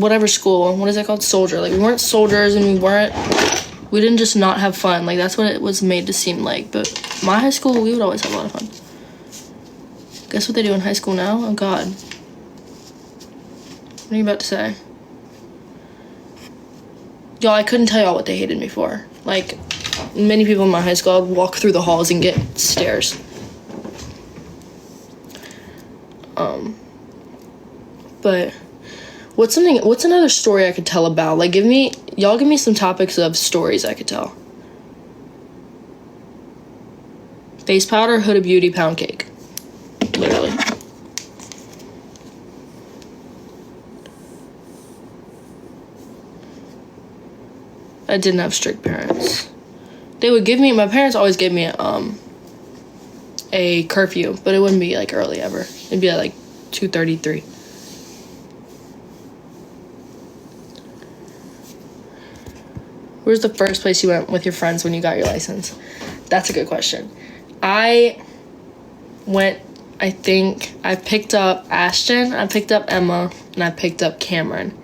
whatever school, what is it called? Soldier. Like, we weren't soldiers, and we didn't just not have fun. Like, that's what it was made to seem like. But my high school, we would always have a lot of fun. Guess what they do in high school now? Oh, God. What are you about to say? Y'all, I couldn't tell y'all what they hated me for. Like, many people in my high school, I'd walk through the halls and get stares. But what's another story I could tell about? Like, give me some topics of stories I could tell. Face powder, Huda Beauty, pound cake. Literally. I didn't have strict parents. My parents always gave me a curfew, but it wouldn't be like early ever. It'd be at like 2:33. Where's the first place you went with your friends when you got your license? That's a good question. I picked up Ashton, I picked up Emma, and I picked up Cameron.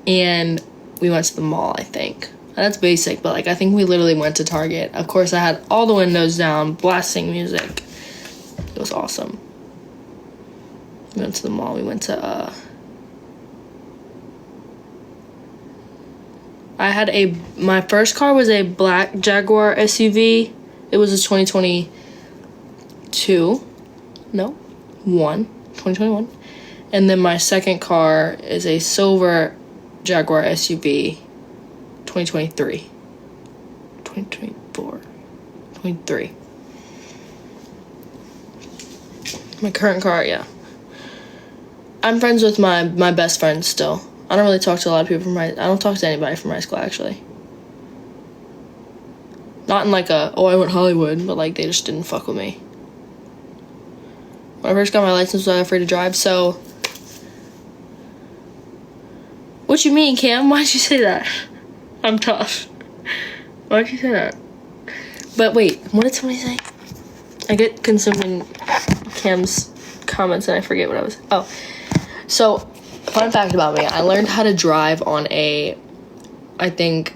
And we went to the mall, I think. That's basic, but like I think we literally went to Target. Of course, I had all the windows down, blasting music. It was awesome. We went to the mall. We went to my first car was a black Jaguar SUV. It was a 2021. And then my second car is a silver Jaguar SUV, 2023. 2024. 23. My current car, yeah. I'm friends with my best friend still. I don't really talk to a lot of people I don't talk to anybody from high school, actually. Not in like I went Hollywood, but like they just didn't fuck with me. When I first got my license, I was afraid to drive, so. What you mean, Cam? Why'd you say that? I'm tough. Why'd you say that? But wait, what did somebody say? I get consumed in Cam's comments and I forget what I was. Oh. So, fun fact about me, I learned how to drive on I think,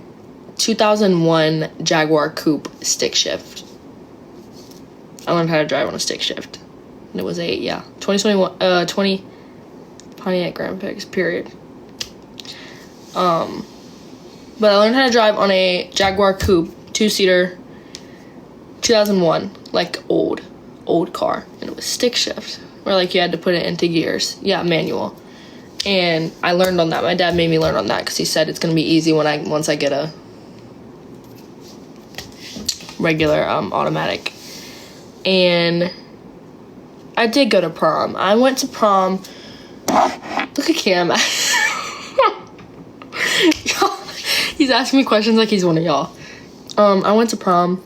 2001 Jaguar Coupe stick shift. I learned how to drive on a stick shift. And it was 2021, 20 Pontiac Grand Prix, period. But I learned how to drive on a Jaguar Coupe, 2-seater, 2001, like old car. And it was stick shift, where like you had to put it into gears. Yeah, manual. And I learned on that. My dad made me learn on that because he said it's going to be easy once I get a regular automatic. And I did go to prom. I went to prom. Look at Cam. He's asking me questions like he's one of y'all. I went to prom.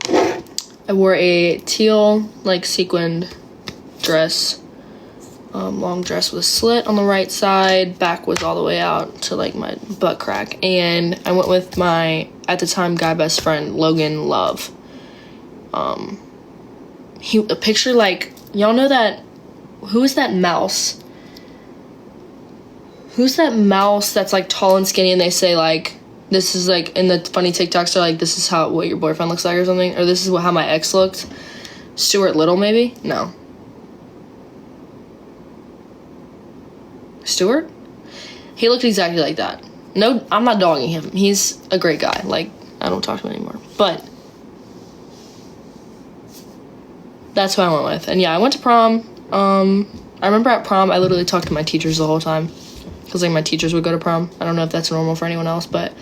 I wore a teal, like, sequined dress. Long dress with a slit on the right side. Back was all the way out to, like, my butt crack. And I went with my, at the time, guy best friend, Logan Love. A picture, like, y'all know that, who is that mouse? Who's that mouse that's, like, tall and skinny and they say, like, this is, like, in the funny TikToks, they're like, this is what your boyfriend looks like or something? Or this is how my ex looked? Stuart Little, maybe? No. Stuart? He looked exactly like that. No, I'm not dogging him. He's a great guy. Like, I don't talk to him anymore. But that's who I went with. And yeah, I went to prom. I remember at prom, I literally talked to my teachers the whole time. Because, like, my teachers would go to prom. I don't know if that's normal for anyone else, but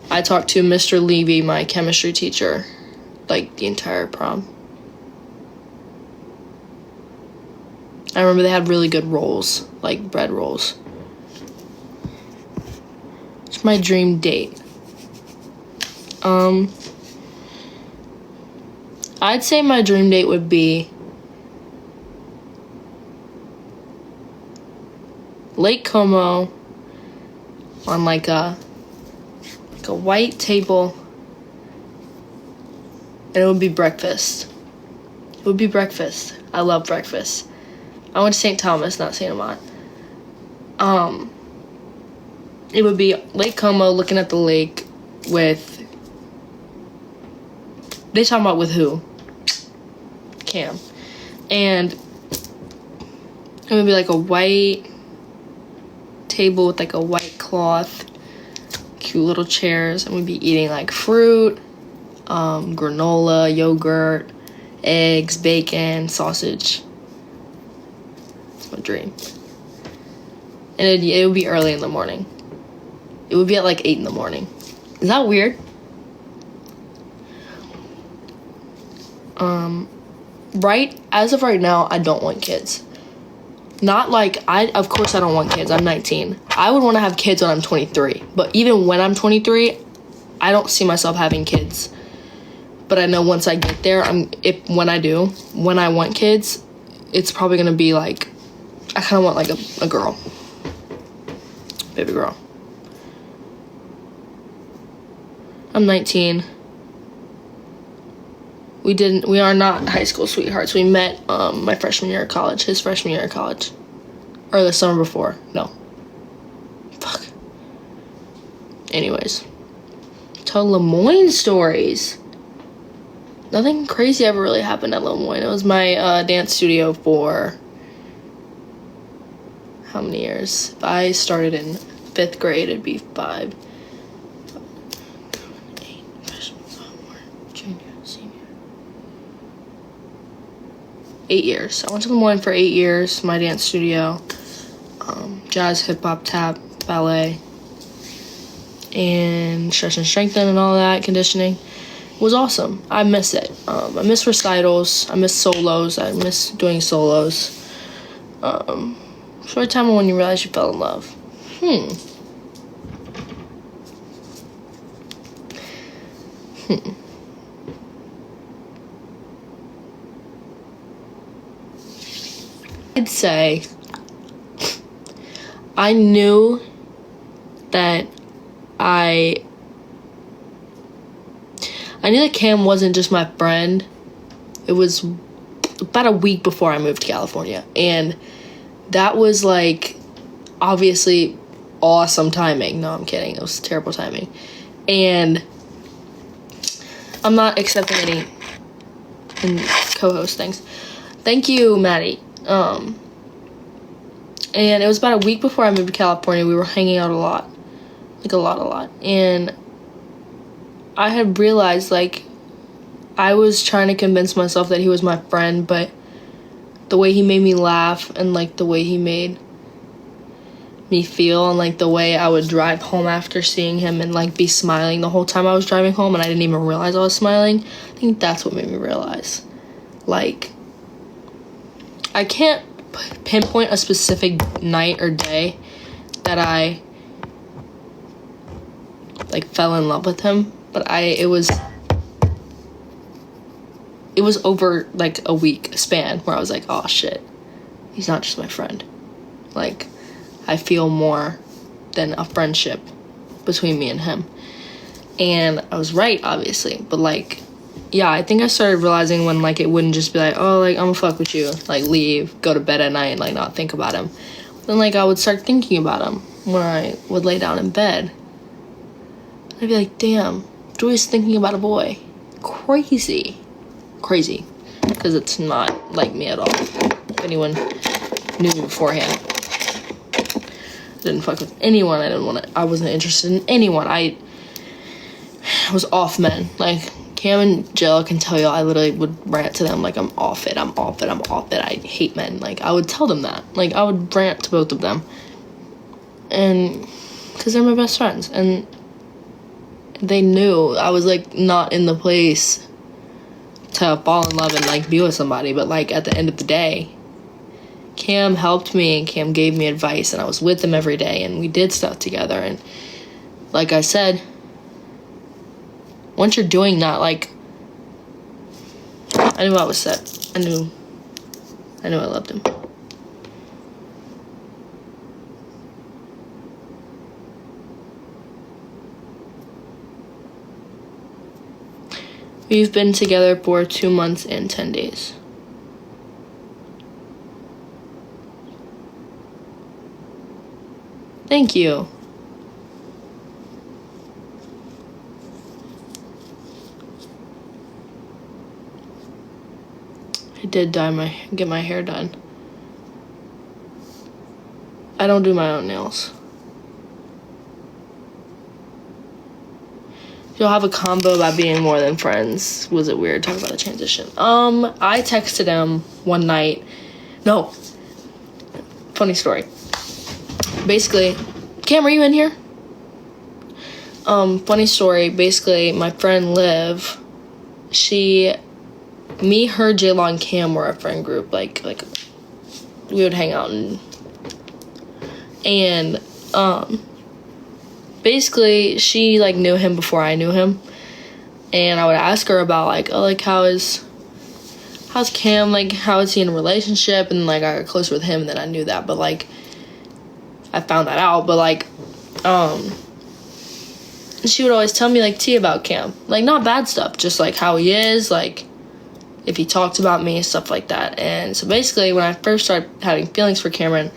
I talked to Mr. Levy, my chemistry teacher, like, the entire prom. I remember they had really good rolls, like bread rolls. It's my dream date. I'd say my dream date would be Lake Como on like a white table, and it would be breakfast. It would be breakfast. I love breakfast. I went to St. Thomas, not St. Amant. it would be Lake Como, looking at the lake with, they talking about with who? Cam. And it would be like a white table with like a white cloth, cute little chairs, and we'd be eating like fruit, granola, yogurt, eggs, bacon, sausage. It's my dream. And it would be early in the morning. It would be at like 8 in the morning. Is that weird? Right, as of right now, I don't want kids. Not like, of course I don't want kids. I'm 19. I would want to have kids when I'm 23. But even when I'm 23, I don't see myself having kids. But I know once I get there, when I want kids, it's probably going to be like, I kind of want like a girl. Baby girl. I'm 19. We are not high school sweethearts. We met my freshman year of college, his freshman year of college. Or the summer before. No. Fuck. Anyways. Tell Lemoyne stories. Nothing crazy ever really happened at Lemoyne. It was my dance studio for how many years? If I started in 5th grade, it'd be 5. 8, freshman, sophomore, junior, senior. 8 years. I went to Lemoyne for 8 years, my dance studio. Jazz, hip hop, tap, ballet, and stretch and strengthen and all that, conditioning. It was awesome. I miss it. I miss recitals. I miss solos. I miss doing solos. Short time when you realize you fell in love. I'd say I knew that I knew that Cam wasn't just my friend. It was about a week before I moved to California. And that was like, obviously, awesome timing. No, I'm kidding. It was terrible timing. And I'm not accepting any co-host things. Thank you, Maddie. And it was about a week before I moved to California. We were hanging out a lot. Like, a lot. And I had realized, like, I was trying to convince myself that he was my friend, but the way he made me laugh and, like, the way he made me feel and, like, the way I would drive home after seeing him and, like, be smiling the whole time I was driving home and I didn't even realize I was smiling, I think that's what made me realize. Like, I can't pinpoint a specific night or day that I, like, fell in love with him, but it was over, like, a week span where I was like, oh, shit, he's not just my friend. Like, I feel more than a friendship between me and him. And I was right, obviously, but, like, yeah, I think I started realizing when, like, it wouldn't just be like, oh, like, I'm gonna fuck with you, like, leave, go to bed at night, and, like, not think about him. Then, like, I would start thinking about him when I would lay down in bed. I'd be like, damn, Joy's thinking about a boy. Crazy, because it's not like me at all. If anyone knew me beforehand, I didn't fuck with anyone. I wasn't interested in anyone. I was off men. Like, Cam and Jill can tell you, I literally would rant to them like, I'm off it. I hate men. Like, I would tell them that. Like, I would rant to both of them. And because they're my best friends. And they knew I was, like, not in the place to fall in love and, like, be with somebody. But, like, at the end of the day, Cam helped me and Cam gave me advice. And I was with him every day. And we did stuff together. And like I said, once you're doing that, like, I knew I was set. I knew I loved him. We've been together for 2 months and 10 days. Thank you. did get my hair done. I don't do my own nails. You'll have a combo about being more than friends. Was it weird talking about the transition? I texted him one night. No. Funny story. Basically, Cam, are you in here? Funny story. Basically, my friend Liv, me, her, J-Law, and Cam were a friend group. Like we would hang out and basically she like knew him before I knew him, and I would ask her about like, oh, like how's Cam, like how is he in a relationship, and like I got closer with him, and then I knew that, but like I found that out, but like she would always tell me like tea about Cam, like not bad stuff, just like how he is, like if he talked about me, stuff like that. And so basically when I first started having feelings for Cameron,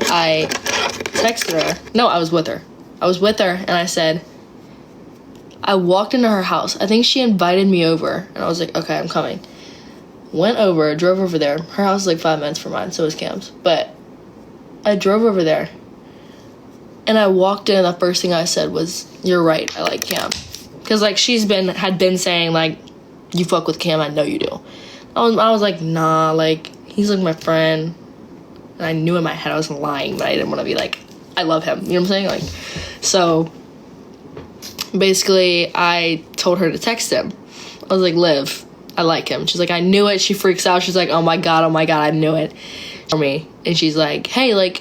I texted her. No, I was with her and I said, I walked into her house. I think she invited me over, and I was like, okay, I'm coming. Went over, drove over there. Her house is like 5 minutes from mine, so is Cam's. But I drove over there, and I walked in, and the first thing I said was, you're right, I like Cam. Because like had been saying like, you fuck with Cam, I know you do. I was like, nah, like he's like my friend. And I knew in my head I wasn't lying, but I didn't want to be like, I love him. You know what I'm saying? Like, so basically I told her to text him. I was like, Liv, I like him. She's like, I knew it. She freaks out. She's like, oh my God, I knew it. For me. And she's like, hey, like,